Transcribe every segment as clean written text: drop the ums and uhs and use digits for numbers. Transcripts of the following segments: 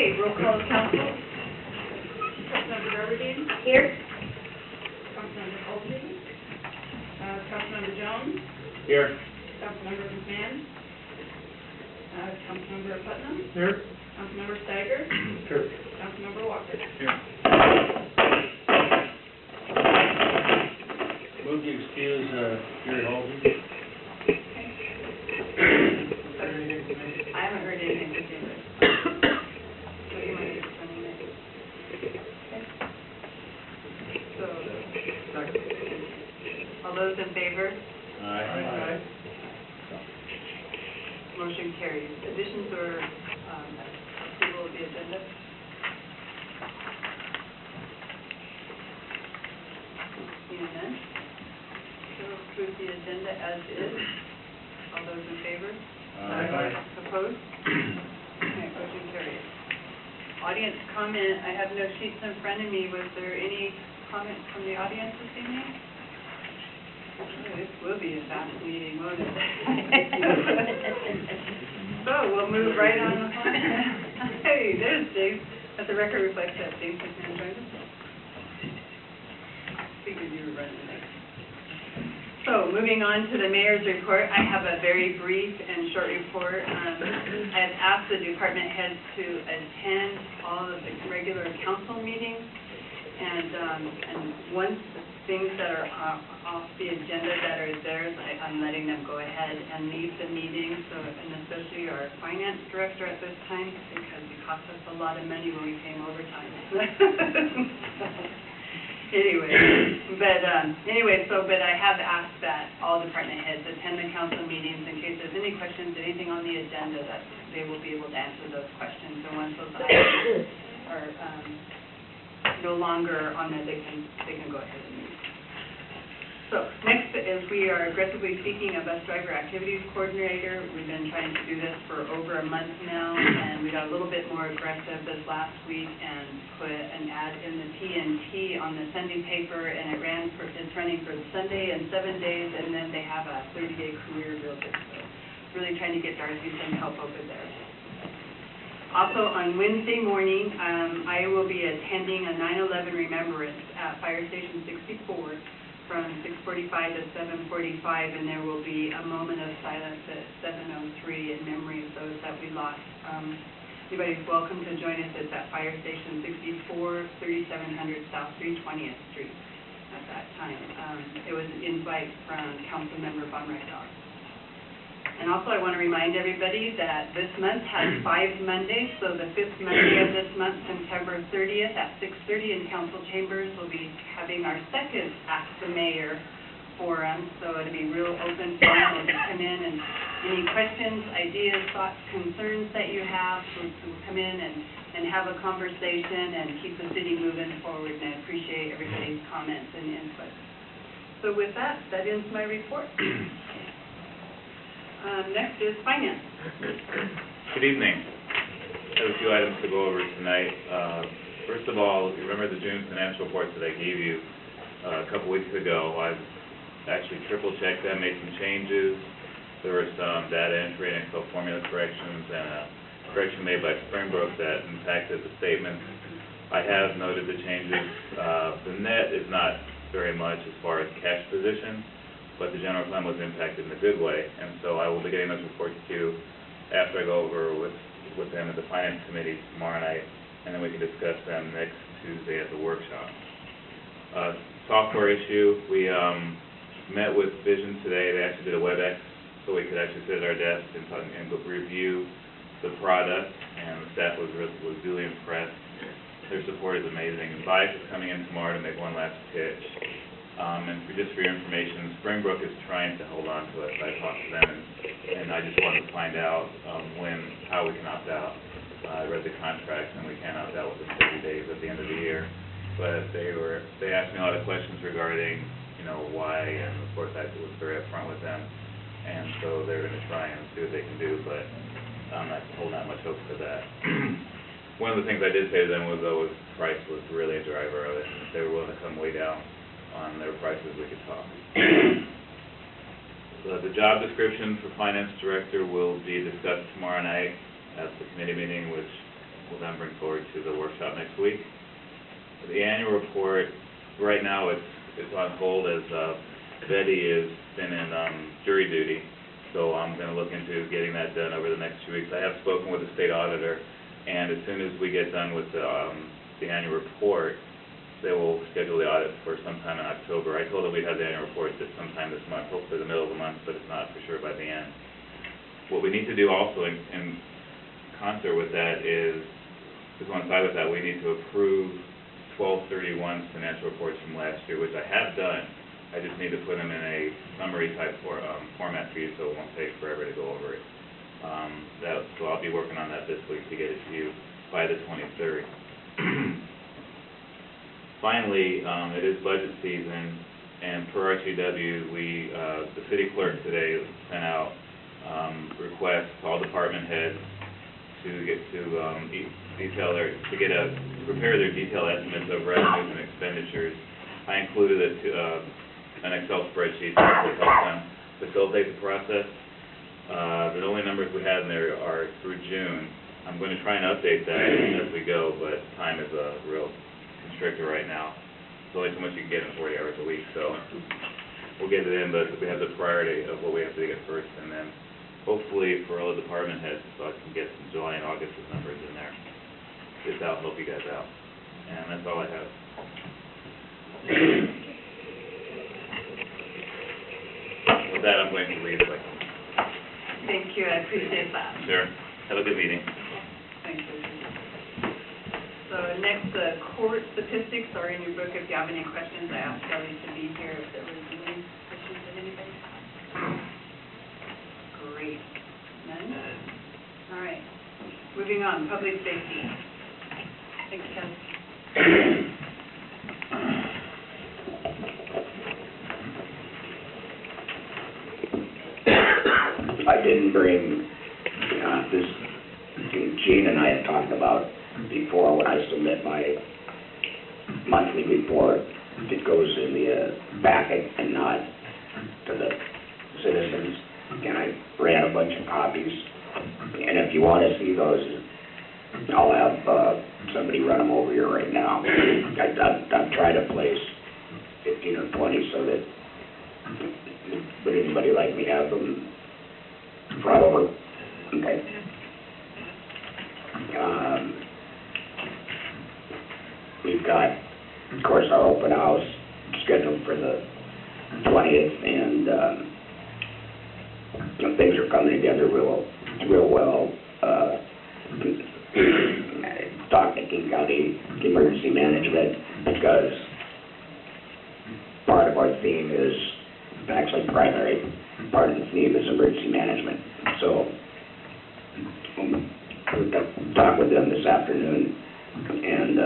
Okay, roll call of council. Councilmember Garberdine. Here. Councilmember Colby. Councilmember Jones. Here. Councilmember McMahon. Councilmember Putnam. Here. Councilmember Steiger. Here. Councilmember Walker. Here. Move to excuse Gary Halsey. I haven't heard anything from James. So you might be explaining it. Okay. So, all those in favor? Aye. Motion carries. Additions or approval of the agenda? Seeing none. So approve the agenda as is. All those in favor? Aye. Opposed? Okay, motion carries. Audience comment, I have no sheets in front of me. Was there any comments from the audience this evening? Oh, this will be a fast meeting, won't it? So we'll move right on. Hey, there's James. Let the record reflect that James has been joined us. Figured you were running late. So moving on to the mayor's report, I have a very brief and short report. I have asked the department heads to attend all of the regular council meetings, and once things that are off the agenda that are theirs, I'm letting them go ahead and leave the meeting. So, and especially our finance director at this time, because it cost us a lot of money when we came overtime. But I have asked that all department heads attend the council meetings in case there's any questions, anything on the agenda, that they will be able to answer those questions. And once those items are no longer on there, they can go ahead and meet. So next is we are aggressively seeking a bus driver activities coordinator. We've been trying to do this for over a month now, and we got a little bit more aggressive this last week and put an ad in the TNT on the Sunday paper, and it's running for Sunday and 7 days, and then they have a 30-day career builder. So really trying to get Darcy some help over there. Also on Wednesday morning, I will be attending a 9/11 remembrance at Fire Station 64. From 6:45 to 7:45, and there will be a moment of silence at 7:03 in memory of those that we lost. Anybody's welcome to join us. It's at Fire Station 64, 3700 South 320th Street at that time. It was an invite from Councilmember Von Reichdorf. And also I want to remind everybody that this month has 5 Mondays, so the 5th Monday of this month, September 30th at 6:30 in council chambers, we'll be having our second Ask the Mayor forum, so it'll be real open forum. We'll just come in and any questions, ideas, thoughts, concerns that you have, we'll come in and have a conversation and keep the city moving forward, and I appreciate everybody's comments and input. So with that ends my report. Next is finance. Good evening. I have a few items to go over tonight. First of all, you remember the June financial reports that I gave you a couple weeks ago. I've actually triple-checked them, made some changes. There were some data entry and Excel formula corrections and a correction made by Springbrook that impacted the statements. I have noted the changes. The net is not very much as far as cash position, but the general fund was impacted in a good way, and so I will be getting those reports to you after I go over with them at the Finance Committee tomorrow night, and then we can discuss them next Tuesday at the workshop. Software issue, we met with Vision today. They actually did a WebEx so we could actually sit at our desk and go review the product, and the staff was really impressed. Their support is amazing. Vice is coming in tomorrow to make one last pitch. And just for your information, Springbrook is trying to hold on to it. I talked to them, and I just wanted to find out how we can opt out. I read the contracts, and we can't opt out within 30 days at the end of the year. But they asked me a lot of questions regarding, why, and of course I was very upfront with them. And so they're going to try and see what they can do, but I'm not holding out much hope for that. One of the things I did say to them was, though, price was really a driver of it. If they were willing to come way down on their prices, we could talk. The job description for finance director will be discussed tomorrow night at the committee meeting, which we'll then bring forward to the workshop next week. The annual report, right now it's on hold as Betty has been in jury duty, so I'm going to look into getting that done over the next 2 weeks. I have spoken with the state auditor, and as soon as we get done with the annual report, they will schedule the audit for sometime in October. I told them we'd have the annual report sometime this month, hopefully the middle of the month, but it's not for sure by the end. What we need to do also in concert with that is, to coincide with that, we need to approve 12/31's financial reports from last year, which I have done. I just need to put them in a summary type format for you, so it won't take forever to go over it. So I'll be working on that this week to get it to you by the 23rd. Finally, it is budget season, and per RCW, the city clerk today sent out requests to all department heads to prepare their detailed estimates of revenues and expenditures. I included an Excel spreadsheet to help them facilitate the process. The only numbers we have in there are through June. I'm going to try and update that as we go, but time is a real constrictor right now. There's only so much you can get in 40 hours a week, so we'll get it in, but we have the priority of what we have to get first, and then hopefully for all the department heads, so I can get some July and August numbers in there. Get out and help you guys out. And that's all I have. With that, I'm going to leave. Thank you, I appreciate that. Sure. Have a good meeting. Thank you. So next, court statistics are in your book. If you have any questions, I asked Kelly to be here if there was any questions that anybody had. Great. None? All right. Moving on, public safety. Thanks, Kelly. I didn't bring this. Gene and I had talked about before when I submit my monthly report. It goes in the packet and not to the citizens. And I ran a bunch of copies. And if you want to see those, I'll have somebody run them over here right now. I've tried to place 15 or 20 so that would anybody like me to have them brought over? Okay. We've got, of course, our open house scheduled for the 20th, and things are coming together real well. Talking to King County Emergency Management, because part of our theme is, actually primary part of the theme is emergency management. So we'll talk with them this afternoon, and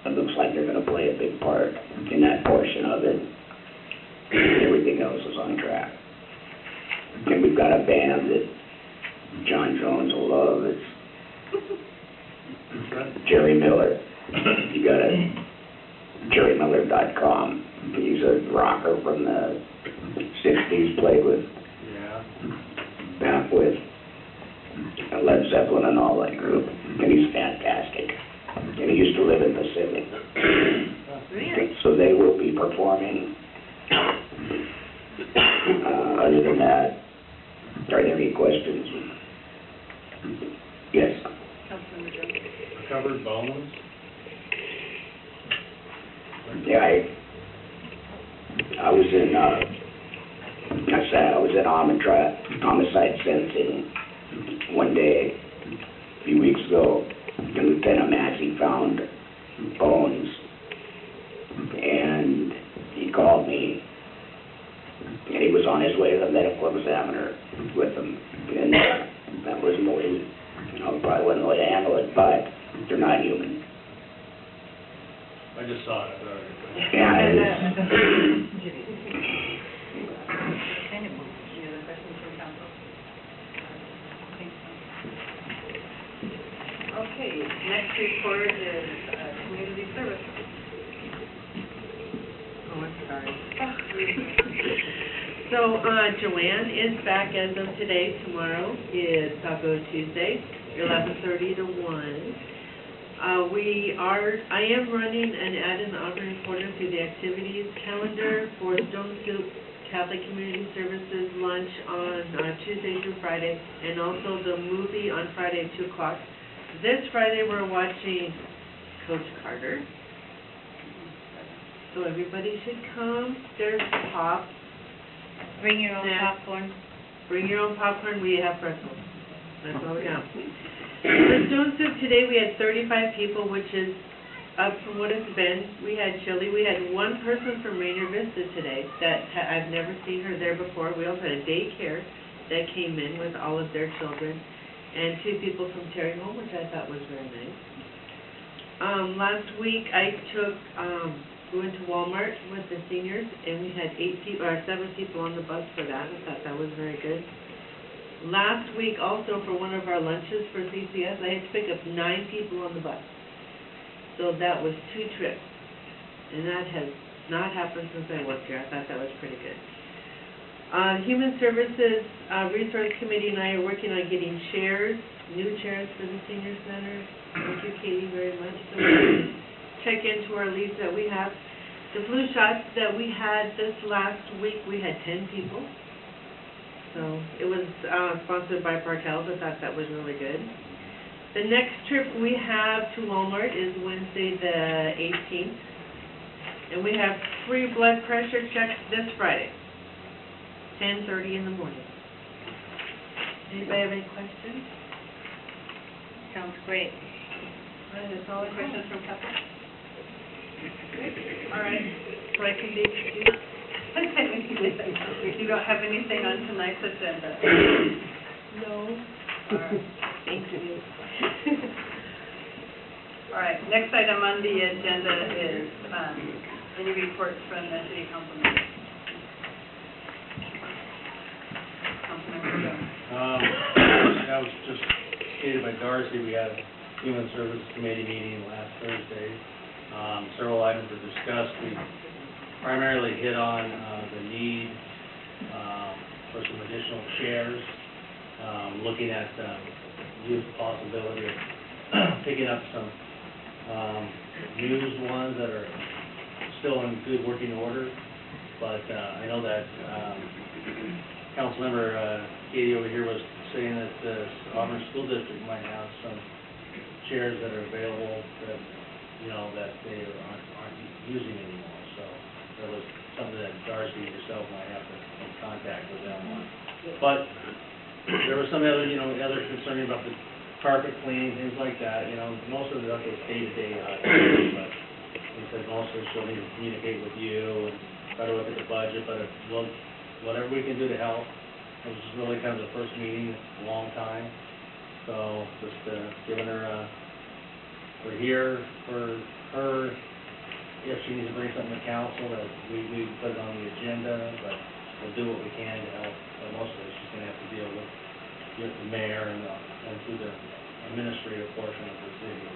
it looks like they're going to play a big part in that portion of it. Everything else is on track. And we've got a band that John Jones will love. It's Jerry Miller. You got it, jerrymiller.com. He's a rocker from the 60s, played with, back with Led Zeppelin and all that group. And he's fantastic. And he used to live in Pacific. So they will be performing. Other than that, are there any questions? Yes. Recovered bones? Yeah, I was in homicide sentencing one day a few weeks ago, and Lieutenant Massey found bones, and he called me, and he was on his way to the medical examiner with him, and that was the way, probably wasn't the way to handle it, but they're not human. I just saw it. Yeah, it is. Any other questions from council? Okay, next report is community service. Oh, I'm sorry. So Joanne is back as of today. Tomorrow is Taco Tuesday, 11:30 to 1. I am running an ad in the Auburn Reporter through the activities calendar for Stone Soup Catholic Community Services lunch on Tuesday through Friday, and also the movie on Friday at 2 o'clock. This Friday, we're watching Coach Carter. So everybody should come. There's pop. Bring your own Snacks. popcorn. Bring your own popcorn. We have pretzels. That's all we have. For Stone Soup today, we had 35 people, which is up from what it's been. We had chili. We had one person from Rainier Vista today that I've never seen her there before. We also had a daycare that came in with all of their children, and 2 people from Terry Home, which I thought was very nice. Last week, we went to Walmart with the seniors, and we had 7 people on the bus for that. I thought that was very good. Last week, also, for one of our lunches for P.C.S., I had to pick up 9 people on the bus. So that was 2 trips. And that has not happened since I worked here. I thought that was pretty good. Human Services Resource Committee and I are working on getting chairs, new chairs for the senior center. Thank you, Katie, very much. So we check into our leads that we have. The flu shots that we had this last week, we had 10 people. So it was sponsored by Parkels. I thought that was really good. The next trip we have to Walmart is Wednesday the 18th. And we have free blood pressure checks this Friday, 10:30 in the morning. Anybody have any questions? Sounds great. All right, that's all I have. Questions from couple? All right, so I can leave you. You don't have anything on tonight's agenda? No. All right, Thank you. all right, next item on the agenda is any reports from the city council members. Councilmember Jones. That was just stated by Darcy, we had a Human Services Committee meeting last Thursday. Several items were discussed. We primarily hit on the need for some additional chairs, looking at the possibility of picking up some used ones that are still in good working order. But I know that Councilmember Katie over here was saying that the Auburn School District might have some chairs that are available that, you know, that they aren't using anymore. So that was something that Darcy and yourself might have to make contact with them on. But there was some other, other concern about the carpet cleaning, things like that. Most of it was day-to-day activities, but he said mostly she'll need to communicate with you and try to look at the budget, but whatever we can do to help. It was really kind of the first meeting in a long time. So just giving her, we're here for her. If she needs to bring something to council, that we put it on the agenda, but we'll do what we can to help. But mostly she's going to have to deal with the mayor and through the administrative portion of the city,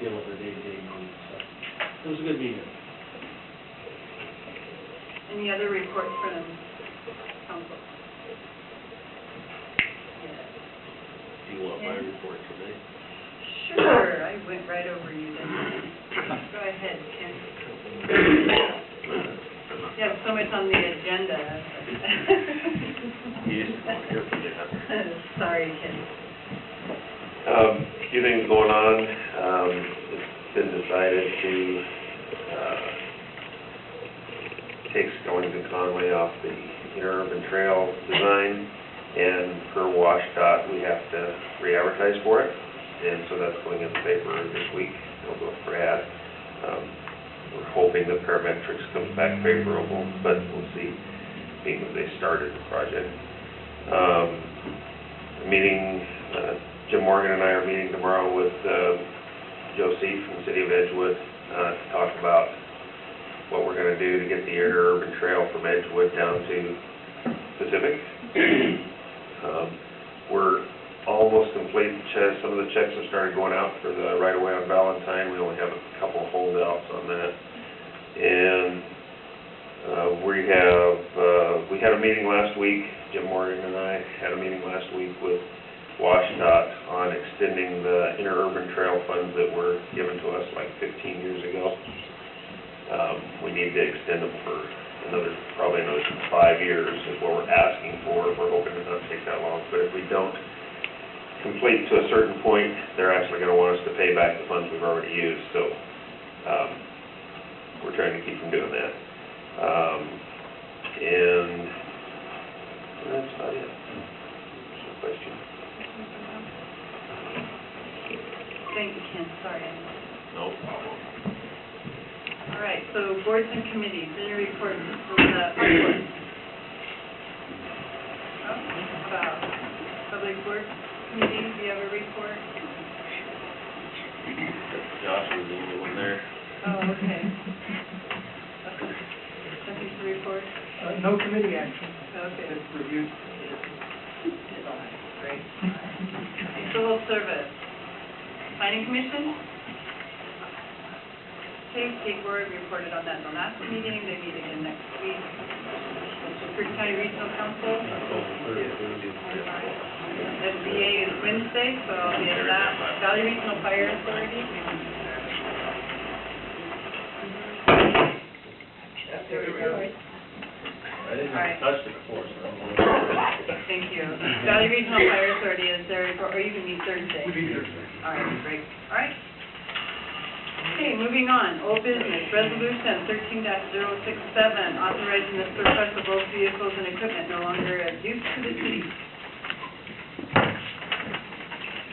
deal with her day-to-day needs. So it was a good meeting. Any other reports from council? Do you want my report today? Sure, I went right over you, didn't I? Go ahead, Ken. You have so much on the agenda. You used to come here for that. Sorry, Ken. A few things going on. It's been decided to take Skillington Conway off the interurban trail design, and per WashDOT, we have to re-advertise for it, and so that's going in the paper this week. It'll go for ad. We're hoping the parametrics comes back favorable, but we'll see, being that they started the project. Jim Morgan and I are meeting tomorrow with Joe Sept from the city of Edgewood to talk about what we're going to do to get the interurban trail from Edgewood down to Pacific. We're almost complete. Some of the checks have started going out for the right-of-way on Valentine. We only have a couple of holdouts on that. And we had a meeting last week. Jim Morgan and I had a meeting last week with WashDOT on extending the interurban trail funds that were given to us like 15 years ago. We need to extend them for probably another 5 years is what we're asking for. We're hoping it doesn't take that long, but if we don't complete to a certain point, they're actually gonna want us to pay back the funds we've already used, so, we're trying to keep from doing that. And that's about it. No question. Thank you, Ken, sorry. No problem. All right, so boards and committees, any reports from the Public Works? Public Works Committee, do you have a report? Josh was the only one there. Oh, okay. Nothing to report? No committee action. Okay. It's reviewed. Great. Civil Service. Planning Commission? State Board reported on that in the last meeting, they meet again next week. Springbrook County Regional Council. SBA is Wednesday, so I'll be at that. Valley Regional Fire Authority. There we go. I didn't All right. touch it before, so. Thank you. Valley Regional Fire Authority is their report, or you can meet Thursday. All right, great. All right. Okay, moving on. Old business, resolution 13-067, authorizing the surplus of old vehicles and equipment no longer of use to the city.